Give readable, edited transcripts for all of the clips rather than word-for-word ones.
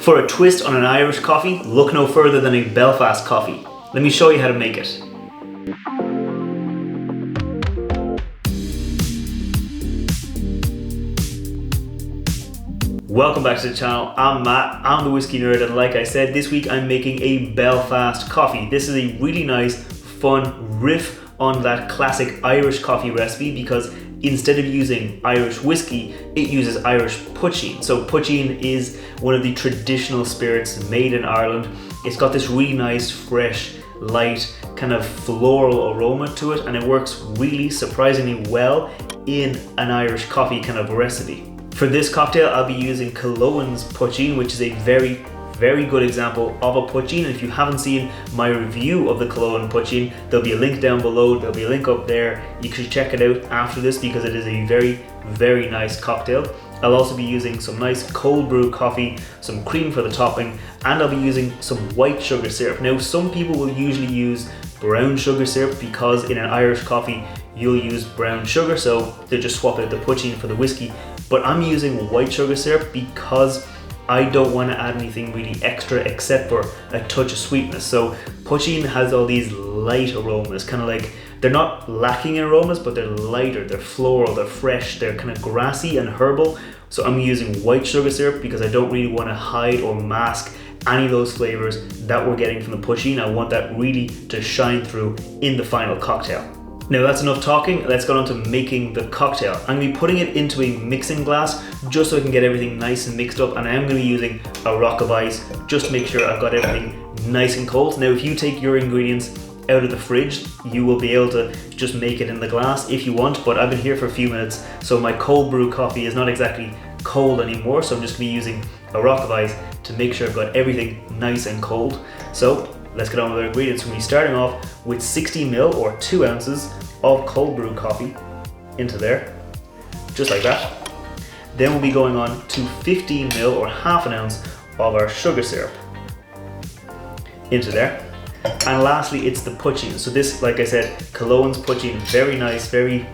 For a twist on an Irish coffee, look no further than a Belfast coffee. Let me show you how to make it. Welcome back to the channel. I'm Matt, I'm the Whiskey Nerd, and like I said, this week I'm making a Belfast coffee. This is a really nice, fun riff on that classic Irish coffee recipe because instead of using Irish whiskey, it uses Irish poitín. So poitín is one of the traditional spirits made in Ireland. It's got this really nice, fresh, light, kind of floral aroma to it, and it works really surprisingly well in an Irish coffee kind of recipe. For this cocktail, I'll be using Killowen's poitín, which is a very good example of a poitín. And if you haven't seen my review of the Killowen poitín, there'll be a link down below, there'll be a link up there. You should check it out after this because it is a very nice cocktail. I'll also be using some nice cold brew coffee, some cream for the topping, and I'll be using some white sugar syrup. Now, some people will usually use brown sugar syrup because in an Irish coffee, you'll use brown sugar, so they just swap out the poitín for the whiskey. But I'm using white sugar syrup because I don't want to add anything really extra except for a touch of sweetness. So poitín has all these light aromas, kind of like, they're not lacking in aromas, but they're lighter, they're floral, they're fresh, they're kind of grassy and herbal. So I'm using white sugar syrup because I don't really want to hide or mask any of those flavors that we're getting from the poitín. I want that really to shine through in the final cocktail. Now that's enough talking, let's get on to making the cocktail. I'm going to be putting it into a mixing glass just so I can get everything nice and mixed up, and I am going to be using a rock of ice just to make sure I've got everything nice and cold. Now if you take your ingredients out of the fridge, you will be able to just make it in the glass if you want, but I've been here for a few minutes, so my cold brew coffee is not exactly cold anymore, so I'm just going to be using a rock of ice to make sure I've got everything nice and cold. So let's get on with our ingredients. We're going to be starting off with 60 ml or 2 ounces of cold brew coffee into there, just like that. Then we'll be going on to 15 ml or half an ounce of our sugar syrup into there. And lastly, it's the poitín. So this, like I said, Killowen's poitín, very nice, very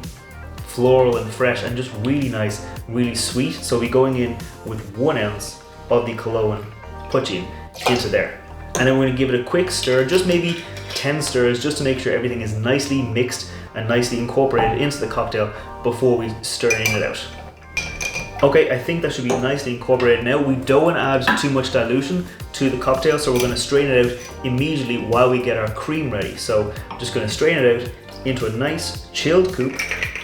floral and fresh, and just really nice, really sweet. So we'll be going in with 1 ounce of the Killowen poitín into there. And then we're going to give it a quick stir, just maybe 10 stirs, just to make sure everything is nicely mixed and nicely incorporated into the cocktail before we stir it out. Okay, I think that should be nicely incorporated now. We don't want to add too much dilution to the cocktail, so we're going to strain it out immediately while we get our cream ready. So I'm just going to strain it out into a nice chilled coupe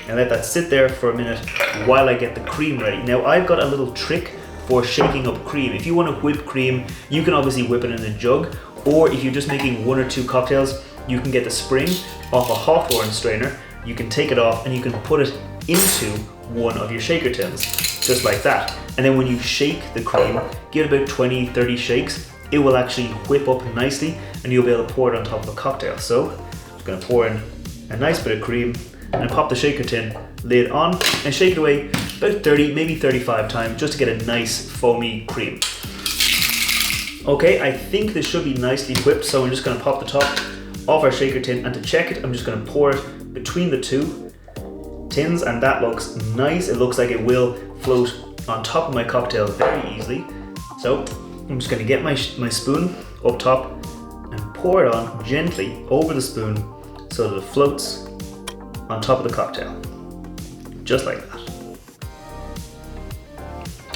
and let that sit there for a minute while I get the cream ready. Now I've got a little trick for shaking up cream. If you want to whip cream, you can obviously whip it in a jug, or if you're just making 1 or 2 cocktails, you can get the spring off a hawthorn strainer, you can take it off and you can put it into one of your shaker tins, just like that. And then when you shake the cream, give it about 20-30 shakes, it will actually whip up nicely and you'll be able to pour it on top of a cocktail. So I'm just going to pour in a nice bit of cream and pop the shaker tin lid on and shake it away about 30, maybe 35 times just to get a nice foamy cream. Okay, I think this should be nicely whipped, so I'm just going to pop the top of our shaker tin, and to check it, I'm just going to pour it between the 2 tins, and that looks nice. It looks like it will float on top of my cocktail very easily. So I'm just going to get my spoon up top and pour it on gently over the spoon so that it floats on top of the cocktail, just like that.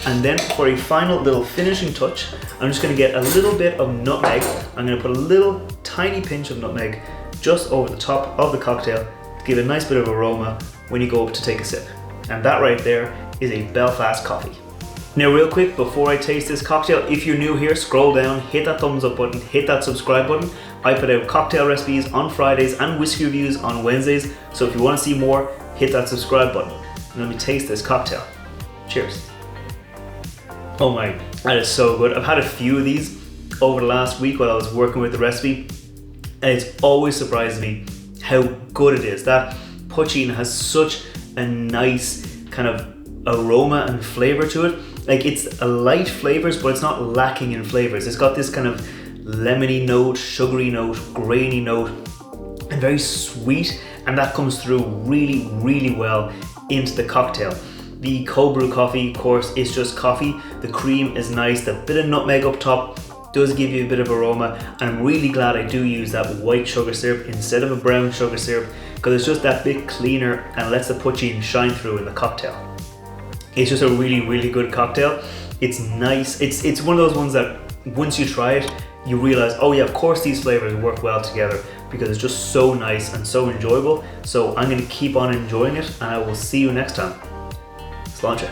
And then for a final little finishing touch, I'm just going to get a little bit of nutmeg. I'm going to put a little tiny pinch of nutmeg just over the top of the cocktail to give a nice bit of aroma when you go up to take a sip. And that right there is a Belfast coffee. Now real quick, before I taste this cocktail, if you're new here, scroll down, hit that thumbs up button, hit that subscribe button. I put out cocktail recipes on Fridays and whiskey reviews on Wednesdays. So if you want to see more, hit that subscribe button. And let me taste this cocktail. Cheers. Oh my, that is so good. I've had a few of these over the last week while I was working with the recipe, and it's always surprised me how good it is. That poitín has such a nice kind of aroma and flavor to it. Like, it's a light flavors, but it's not lacking in flavors. It's got this kind of lemony note, sugary note, grainy note, and very sweet, and that comes through really well into the cocktail. The cold brew coffee, of course, is just coffee. The cream is nice, the bit of nutmeg up top does give you a bit of aroma. I'm really glad I do use that white sugar syrup instead of a brown sugar syrup, because it's just that bit cleaner and lets the poitín shine through in the cocktail. It's just a really good cocktail. It's nice. It's one of those ones that once you try it, you realize, oh yeah, of course these flavors work well together, because it's just so nice and so enjoyable. So I'm going to keep on enjoying it, and I will see you next time. Sláinte.